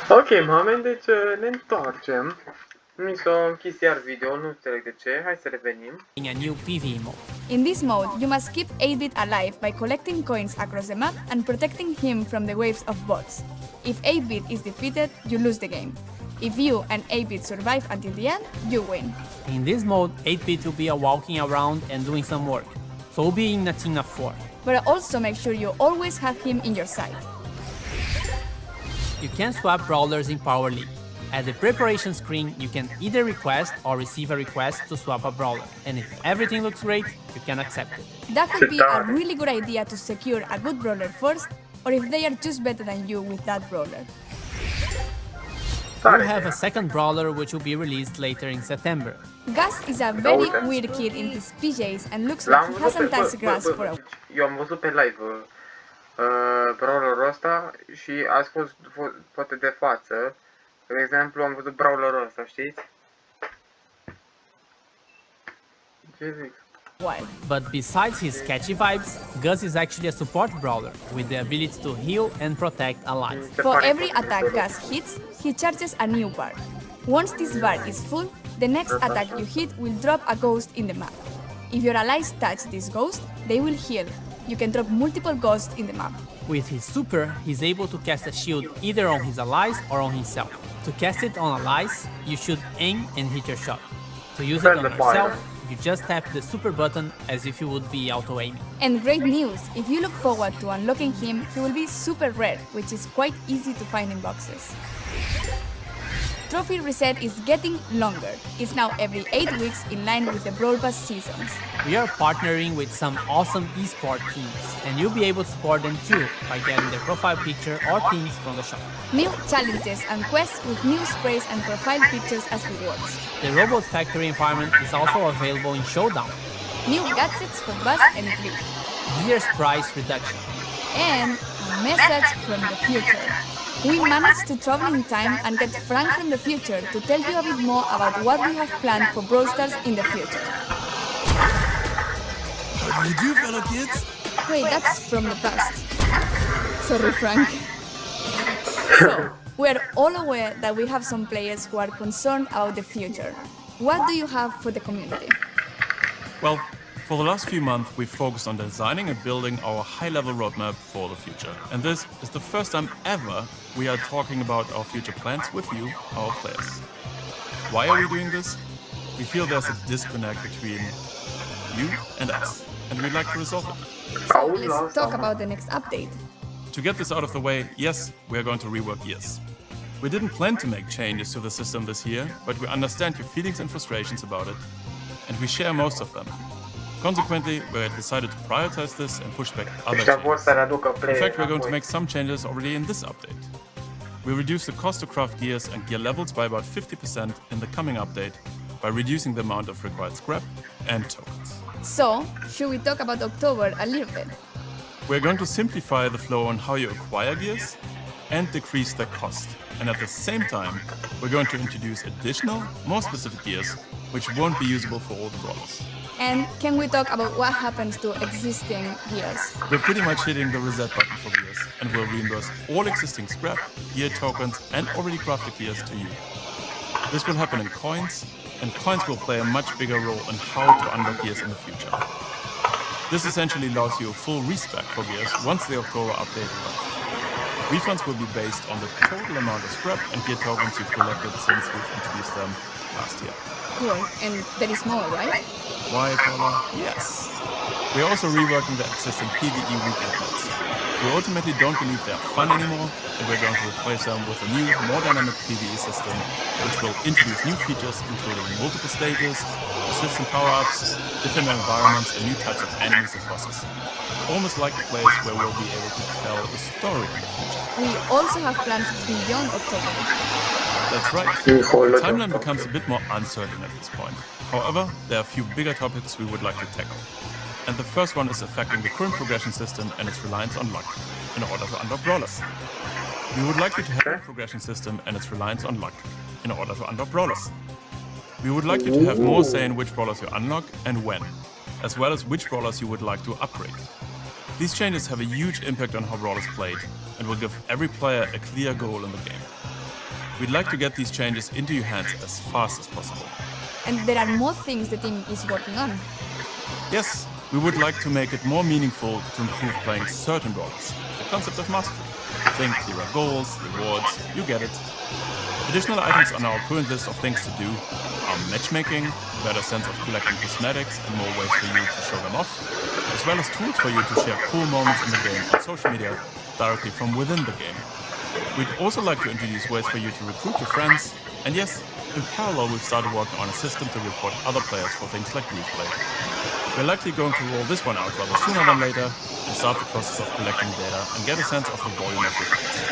Ok, Mohamed, deci ne întoarcem. Mi s-a închis iar video, nu înțeleg de ce. Hai să revenim. In a new PvE mode. In this mode, you must keep 8-bit alive by collecting coins across the map and protecting him from the waves of bots. If 8-bit is defeated, you lose the game. If you and 8-bit survive until the end, you win. In this mode, 8-bit will be walking around and doing some work, so we'll be in a team of 4. But also make sure you always have him in your sight. You can swap brawlers in Power League. At the preparation screen, you can either request or receive a request to swap a brawler, and if everything looks great, you can accept it. That could be a really good idea to secure a good brawler first, or if they are just better than you with that brawler. We'll have a second brawler which will be released later in September. Gus is a very weird kid in his PJs and looks like he hasn't touched grass for a while. Eu am văzut pe live brawlerul ăsta și a scos poate de față. De exemplu, am văzut brawlerul ăsta, știți? Ce zic? But besides his catchy vibes, Gus is actually a support brawler with the ability to heal and protect allies. For every attack Gus hits, he charges a new bar. Once this bar is full, the next attack you hit will drop a ghost in the map. If your allies touch this ghost, they will heal. You can drop multiple ghosts in the map. With his super, he's able to cast a shield either on his allies or on himself. To cast it on allies, you should aim and hit your shot. To use it on yourself, you just tap the super button as if you would be auto-aiming. And great news! If you look forward to unlocking him, he will be super rare, which is quite easy to find in boxes. Trophy reset is getting longer. It's now every 8 weeks in line with the Brawl Pass seasons. We are partnering with some awesome esport teams, and you'll be able to support them too by getting their profile picture or teams from the shop. New challenges and quests with new sprays and profile pictures as rewards. The Robot Factory environment is also available in Showdown. New gadgets for Buzz and Cliff. Gears price reduction. And a message from the future. We managed to travel in time and get Frank from the future to tell you a bit more about what we have planned for Brawl Stars in the future. How do you do, fellow kids? Wait, that's from the past. Sorry, Frank. So, we're all aware that we have some players who are concerned about the future. What do you have for the community? Well, for the last few months, we've focused on designing and building our high-level roadmap for the future. And this is the first time ever we are talking about our future plans with you, our players. Why are we doing this? We feel there's a disconnect between you and us, and we'd like to resolve it. So let's talk about the next update. To get this out of the way, yes, we are going to rework Gears. We didn't plan to make changes to the system this year, but we understand your feelings and frustrations about it, and we share most of them. Consequently, we decided to prioritize this and push back other changes. In fact, we're going to make some changes already in this update. We reduce the cost to craft gears and gear levels by about 50% in the coming update by reducing the amount of required scrap and tokens. So, should we talk about October a little bit? We're going to simplify the flow on how you acquire gears and decrease their cost. And at the same time, we're going to introduce additional, more specific gears, which won't be usable for all the brawlers. And can we talk about what happens to existing gears? We're pretty much hitting the reset button for gears, and we'll reimburse all existing scrap, gear tokens, and already crafted gears to you. This will happen in coins, and coins will play a much bigger role in how to unlock gears in the future. This essentially allows you a full respec for gears once the October update arrives. Refunds will be based on the total amount of scrap and gear tokens you've collected since we've introduced them last year. Cool, and there is more, right? Why, Paula? Yes. We're also reworking the existing PvE weekend modes. We ultimately don't believe they're fun anymore, and we're going to replace them with a new, more dynamic PvE system, which will introduce new features including multiple stages, persistent power-ups, different environments, and new types of enemies and bosses. Almost like a place where we'll be able to tell a story in the future. We also have plans beyond October. That's right. The timeline becomes a bit more uncertain at this point. However, there are a few bigger topics we would like to tackle. And the first one is affecting the current progression system and its reliance on luck in order to unlock brawlers. We would like you to have a progression system and its reliance on luck in order to unlock brawlers. We would like you to have more say in which brawlers you unlock and when, as well as which brawlers you would like to upgrade. These changes have a huge impact on how Brawl is played and will give every player a clear goal in the game. We'd like to get these changes into your hands as fast as possible. And there are more things the team is working on. Yes, we would like to make it more meaningful to improve playing certain brawlers. The concept of mastery. Think clearer goals, rewards, you get it. Additional items on our current list of things to do are matchmaking, better sense of collecting cosmetics and more ways for you to show them off, as well as tools for you to share cool moments in the game on social media directly from within the game. We'd also like to introduce ways for you to recruit your friends, and yes, in parallel we've started working on a system to report other players for things like group play. We're likely going to roll this one out rather sooner than later and start the process of collecting data and get a sense of the volume of requests.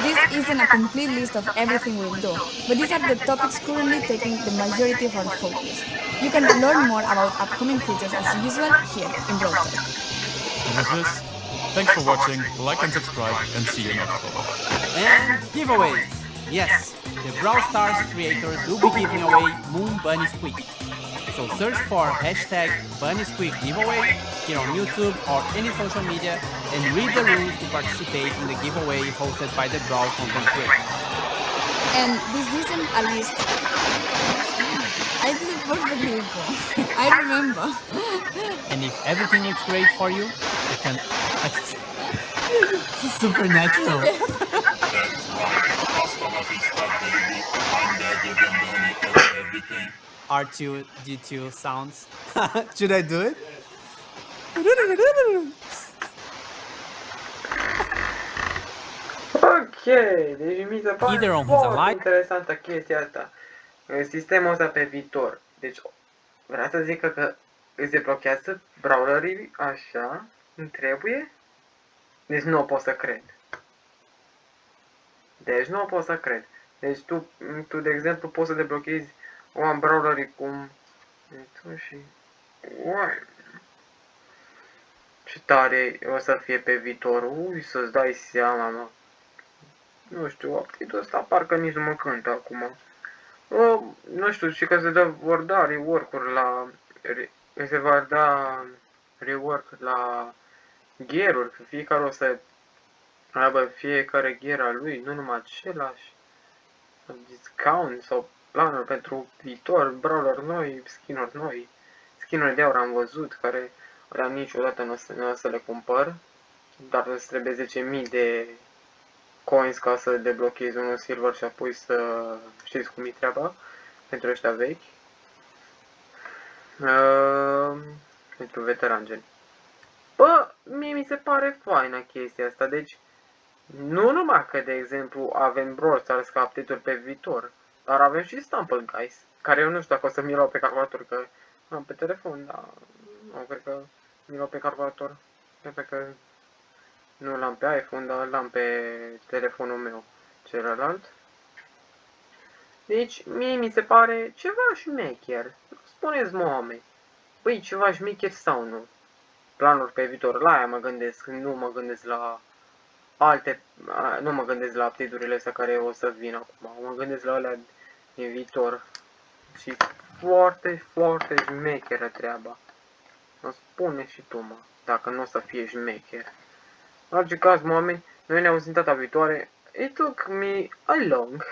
This isn't a complete list of everything we'll do, but these are the topics currently taking the majority of our focus. You can learn more about upcoming features as usual here in Brawl Talk. And with this, thanks for watching, like and subscribe, and see you next October. And giveaways! Yes, the Brawl Stars creators will be giving away Moon Bunny Squeak. So search for hashtag Bunny Squeak giveaway here on YouTube or any social media and read the rules to participate in the giveaway hosted by the Brawl content creator. And this isn't a list. I did it perfectly before. I remember. And if everything looks great for you, you can... Supernatural. R2, G2 sounds. Should I do it? Ok, deci mi se pare Either on his foarte alive. interesantă chestia asta. Sistemul ăsta pe viitor. Deci, vrea să zică că îți deblochează brawlerii așa, îmi trebuie? Deci nu o pot să cred. Deci tu de exemplu, poți să deblochezi brawlerii cum... Tu și... Uai! Ce tare o să fie pe viitor. Ui, să-ți dai seama, mă. Nu știu, update-ul ăsta parcă nici nu mă cântă acum. Nu știu, și că vor da rework-uri la... Se va da rework la gear-uri, că fiecare o să aibă fiecare gear al lui, nu numai același. Discount sau planuri pentru viitor, brawler noi, skin-uri noi. Skin-uri de aur am văzut, care niciodată nu o să le cumpăr, dar îți trebuie 10.000 de coins ca să deblochezi unul silver și apoi să știți cum e treaba pentru ăștia vechi. Pentru veteran gen. Bă, mie mi se pare faină chestia asta, deci nu numai că, de exemplu, avem Brawl Stars ca update-uri pe viitor, dar avem și Stumble Guys, care eu nu știu dacă o să mi-l iau pe calculator, că am pe telefon, dar nu cred că mi-l iau pe calculator, cred că nu l-am pe iPhone, dar l-am pe telefonul meu celălalt. Deci, mie mi se pare ceva șmecher. Spuneți, mă, oameni, băi, ceva șmecher sau nu? Planuri pe viitor, la aia mă gândesc, nu mă gândesc la alte, nu mă gândesc la update-urile astea care o să vină acum, mă gândesc la alea din viitor. Și foarte, foarte șmecheră treaba. O spune și tu, mă, dacă nu o să fie șmecher. În orice caz, mă, oameni, noi ne auzim data viitoare. It took me along.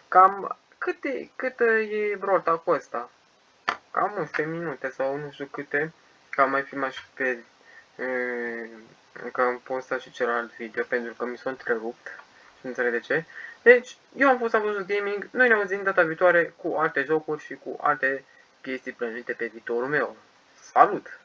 Cam cât e Brawl Talk-ul ăsta? Cam 11 minute sau nu știu câte. Că am mai filmat și pe... că am postat și celălalt video pentru că mi s-a întrerupt. Și nu înțeleg de ce. Deci, eu am fost Avuzul Gaming. Noi ne auzim data viitoare cu alte jocuri și cu alte chestii plănuite pe viitorul meu. Salut!